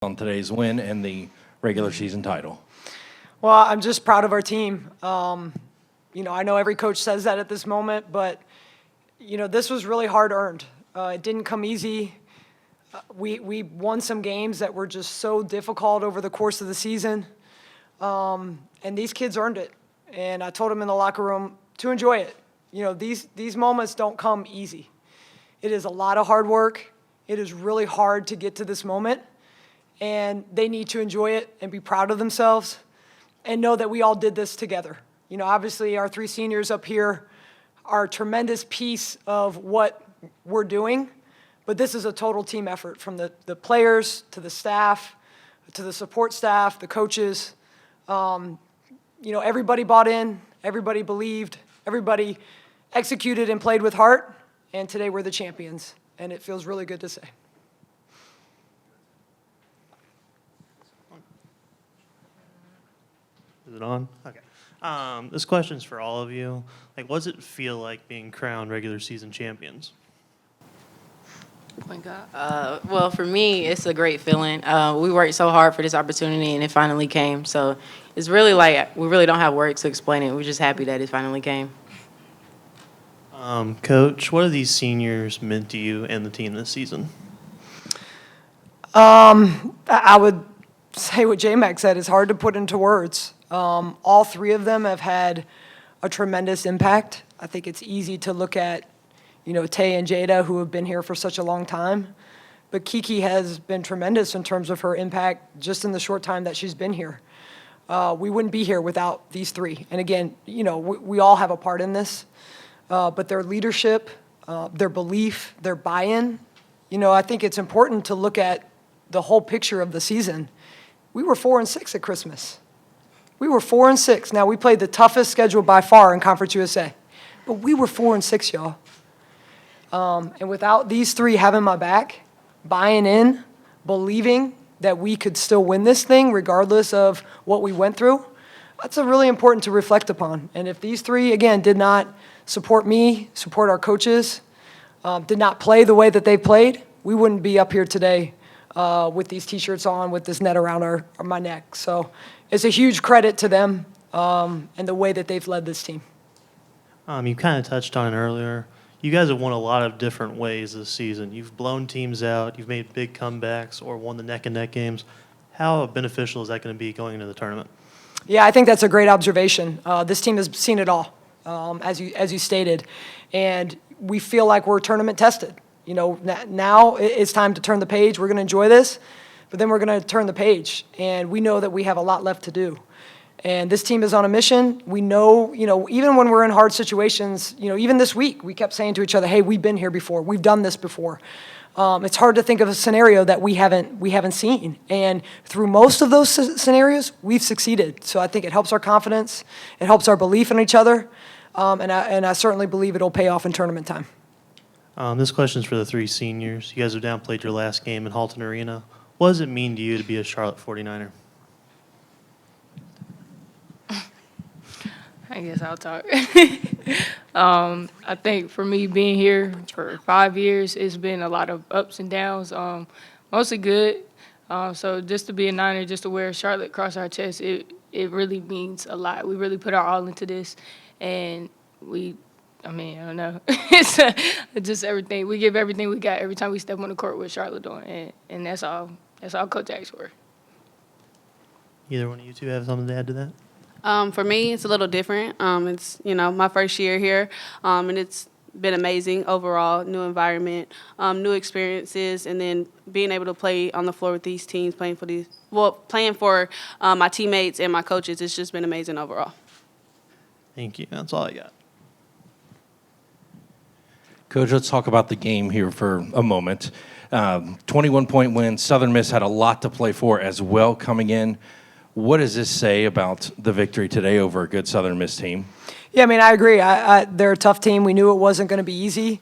on today's win and the regular season title? Well, I'm just proud of our team. I know every coach says that at this moment, but, this was really hard-earned. It didn't come easy. We won some games that were just so difficult over the course of the season, and these kids earned it. And I told them in the locker room to enjoy it. These moments don't come easy. It is a lot of hard work. It is really hard to get to this moment, and they need to enjoy it and be proud of themselves and know that we all did this together. Obviously our three seniors up here are a tremendous piece of what we're doing, but this is a total team effort from the players to the staff, to the support staff, the coaches. Everybody bought in, everybody believed, everybody executed and played with heart, and today we're the champions, and it feels really good to say. Is it on? Okay. This question's for all of you. What does it feel like being crowned regular season champions? Oh my God. Well, for me, it's a great feeling. We worked so hard for this opportunity, and it finally came. So it's really we really don't have words to explain it. We're just happy that it finally came. Coach, what have these seniors meant to you and the team this season? I would say what J-Mac said. It's hard to put into words. All three of them have had a tremendous impact. I think it's easy to look at, Tay and Jada, who have been here for such a long time. But Kiki has been tremendous in terms of her impact just in the short time that she's been here. We wouldn't be here without these three. And again, we all have a part in this. But their leadership, their belief, their buy-in, I think it's important to look at the whole picture of the season. We were 4-6 at Christmas. We were 4-6. Now, we played the toughest schedule by far in Conference USA. But we were 4-6, y'all. And without these three having my back, buying in, believing that we could still win this thing regardless of what we went through, that's really important to reflect upon. And if these three, again, did not support me, support our coaches, did not play the way that they played, we wouldn't be up here today with these T-shirts on, with this net around my neck. So it's a huge credit to them and the way that they've led this team. You kind of touched on it earlier. You guys have won a lot of different ways this season. You've blown teams out, you've made big comebacks, or won the neck-and-neck games. How beneficial is that going to be going into the tournament? Yeah, I think that's a great observation. This team has seen it all, as you stated, and we feel like we're tournament tested. Now it's time to turn the page. We're going to enjoy this, but then we're going to turn the page, and we know that we have a lot left to do. And this team is on a mission. We know, even when we're in hard situations, even this week, we kept saying to each other, hey, we've been here before. We've done this before. It's hard to think of a scenario that we haven't seen. And through most of those scenarios, we've succeeded. So I think it helps our confidence. It helps our belief in each other. And I certainly believe it'll pay off in tournament time. This question's for the three seniors. You guys have downplayed your last game in Halton Arena. What does it mean to you to be a Charlotte 49er? I guess I'll talk. I think for me being here for 5 years, it's been a lot of ups and downs, mostly good. So just to be a Niner, just to wear Charlotte across our chest, it really means a lot. We really put our all into this, and I don't know. It's just everything. We give everything we got every time we step on the court with Charlotte on, and that's all Coach asks for. Either one of you two have something to add to that? For me, it's a little different. It's, my first year here, and it's been amazing overall, new environment, new experiences, and then being able to play on the floor with these teams, playing for my teammates and my coaches, it's just been amazing overall. Thank you. That's all I got. Coach, let's talk about the game here for a moment. 21-point win. Southern Miss had a lot to play for as well coming in. What does this say about the victory today over a good Southern Miss team? Yeah, I agree. They're a tough team. We knew it wasn't going to be easy,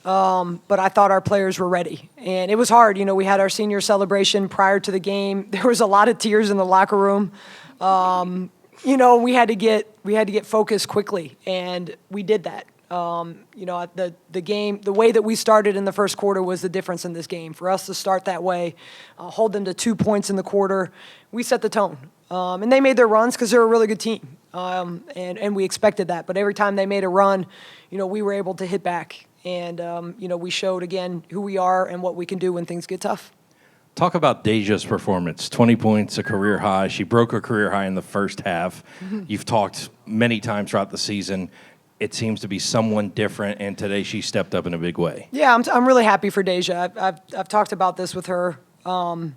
but I thought our players were ready. And it was hard. We had our senior celebration prior to the game. There was a lot of tears in the locker room. We had to get focused quickly, and we did that. The game, the way that we started in the first quarter was the difference in this game. For us to start that way, hold them to 2 points in the quarter, we set the tone. And they made their runs because they're a really good team, and we expected that. But every time they made a run, we were able to hit back, and we showed again who we are and what we can do when things get tough. Talk about Deja's performance. 20 points, a career high. She broke her career high in the first half. You've talked many times throughout the season. It seems to be someone different, and today she stepped up in a big way. Yeah, I'm really happy for Deja. I've talked about this with her. A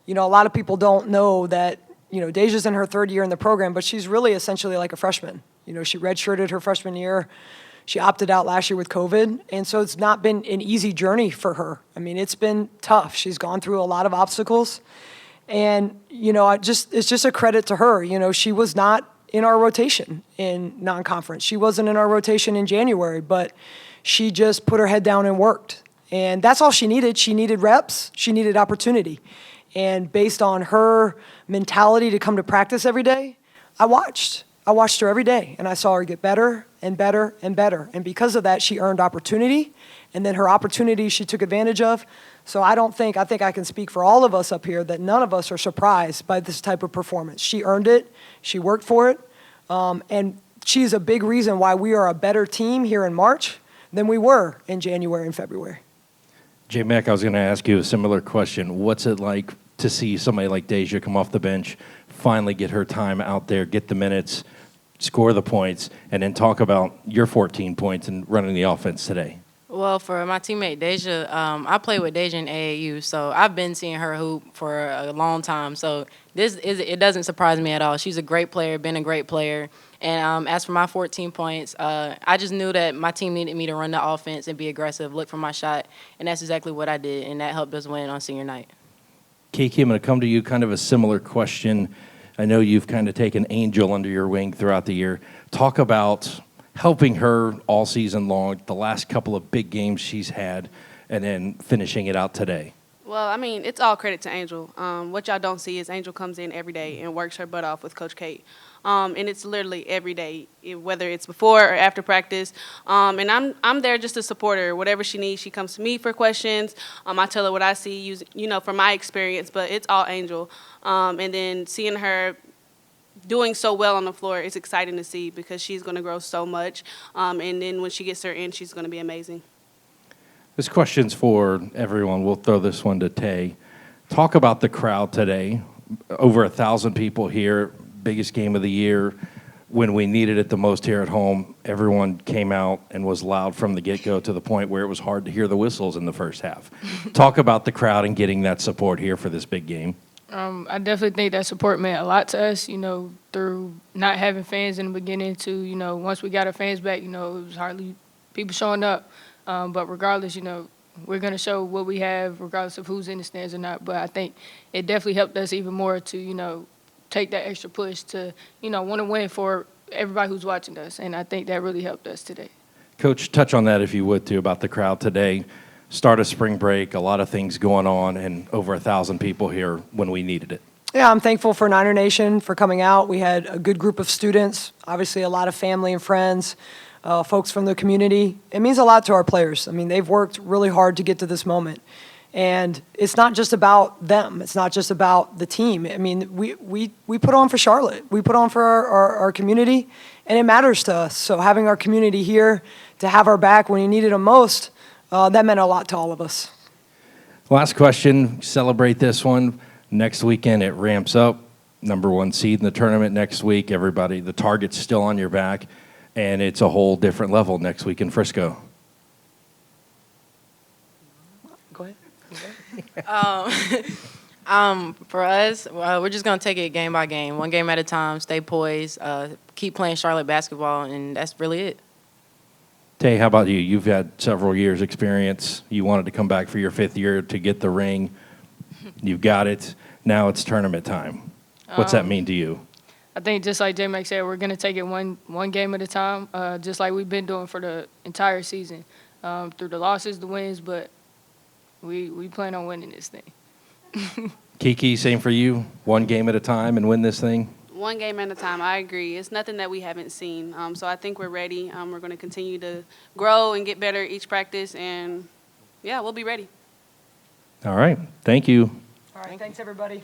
lot of people don't know that, Deja's in her third year in the program, but she's really essentially like a freshman. She redshirted her freshman year. She opted out last year with COVID, and so it's not been an easy journey for her. I mean, it's been tough. She's gone through a lot of obstacles, and it's just a credit to her. She was not in our rotation in non-conference. She wasn't in our rotation in January, but she just put her head down and worked, and that's all she needed. She needed reps. She needed opportunity, and based on her mentality to come to practice every day, I watched her every day, and I saw her get better and better and better. And because of that, she earned opportunity, and then her opportunity she took advantage of. So I think I can speak for all of us up here that none of us are surprised by this type of performance. She earned it. She worked for it. And she's a big reason why we are a better team here in March than we were in January and February. J. Mac, I was going to ask you a similar question. What's it like to see somebody like Deja come off the bench, finally get her time out there, get the minutes, score the points, and then talk about your 14 points and running the offense today? Well, for my teammate Deja, I played with Deja in AAU, so I've been seeing her hoop for a long time. So it doesn't surprise me at all. She's a great player, been a great player. And as for my 14 points, I just knew that my team needed me to run the offense and be aggressive, look for my shot, and that's exactly what I did, and that helped us win on senior night. Kiki, I'm going to come to you, kind of a similar question. I know you've kind of taken Angel under your wing throughout the year. Talk about helping her all season long, the last couple of big games she's had, and then finishing it out today. Well, I mean, it's all credit to Angel. What y'all don't see is Angel comes in every day and works her butt off with Coach Kate. And it's literally every day, whether it's before or after practice. And I'm there just to support her. Whatever she needs, she comes to me for questions. I tell her what I see, from my experience, but it's all Angel. And then seeing her doing so well on the floor, it's exciting to see because she's going to grow so much. And then when she gets her in, she's going to be amazing. This question's for everyone. We'll throw this one to Tay. Talk about the crowd today. Over 1,000 people here, biggest game of the year. When we needed it the most here at home, everyone came out and was loud from the get-go to the point where it was hard to hear the whistles in the first half. Talk about the crowd and getting that support here for this big game. I definitely think that support meant a lot to us, through not having fans in the beginning to, once we got our fans back, it was hardly people showing up. But regardless, we're going to show what we have regardless of who's in the stands or not. But I think it definitely helped us even more to, take that extra push to, want to win for everybody who's watching us. And I think that really helped us today. Coach, touch on that if you would, too, about the crowd today. Start of spring break, a lot of things going on, and over 1,000 people here when we needed it. Yeah, I'm thankful for Niner Nation for coming out. We had a good group of students, obviously a lot of family and friends, folks from the community. It means a lot to our players. I mean, they've worked really hard to get to this moment. And it's not just about them. It's not just about the team. I mean, we put on for Charlotte. We put on for our community, and it matters to us. So having our community here to have our back when you needed them most, that meant a lot to all of us. Last question, celebrate this one. Next weekend, it ramps up. Number 1 seed in the tournament next week. Everybody, the target's still on your back, and it's a whole different level next week in Frisco. Go ahead. For us, we're just going to take it game by game, one game at a time, stay poised, keep playing Charlotte basketball, and that's really it. Tay, how about you? You've had several years' experience. You wanted to come back for your 5th year to get the ring. You've got it. Now it's tournament time. What's that mean to you? I think just like J-Mac said, we're going to take it one game at a time, just like we've been doing for the entire season, through the losses, the wins, but we plan on winning this thing. Kiki, same for you? One game at a time and win this thing? one game at a time. I agree. It's nothing that we haven't seen. So I think we're ready. We're going to continue to grow and get better each practice, and yeah, we'll be ready. All right. Thank you. All right, thanks, everybody.